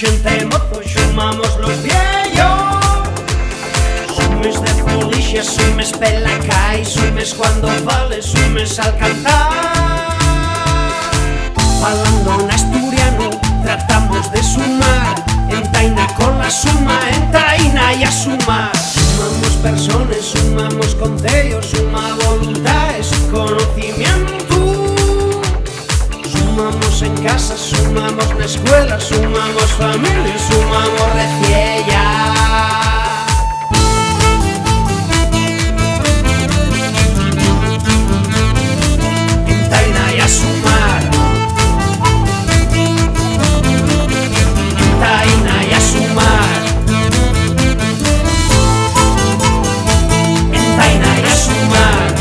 xente mozo, xumamos los viellos. Sumes de polixia, sumes pelacai, sumes cuando vale, sumes al cantar. Falando en asturiano, tratamos de sumar, en taina con la suma, en taina y a sumar. Sumamos personas, sumamos concellos, suma voluntades, conocimiento. Sumamos en casa, sumamos en escuela, sumamos familia, sumamos reciella. En taina y a sumar, en taina y a sumar, en taina y a sumar.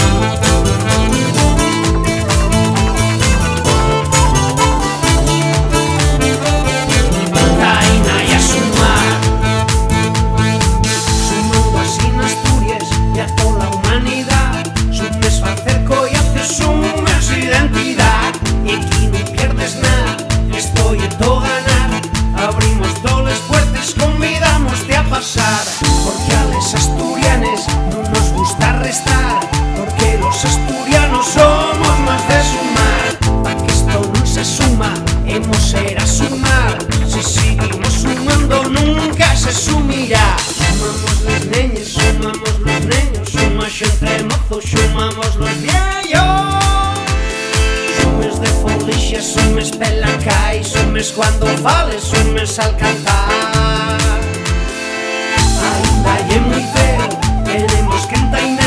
Porque a los asturianes no nos gusta restar, porque los asturianos somos más de sumar. Pa' que esto no se suma, hemos ser a sumar. Si seguimos sumando nunca se sumirá. Sumamos les neñes, sumamos los neños, suma xente mozo, sumamos los viellos. Sumes de polixia, sumes pelacai, sumes cuando vale, sumes al cantar. Ainda é moi feo, tenemos que entainar.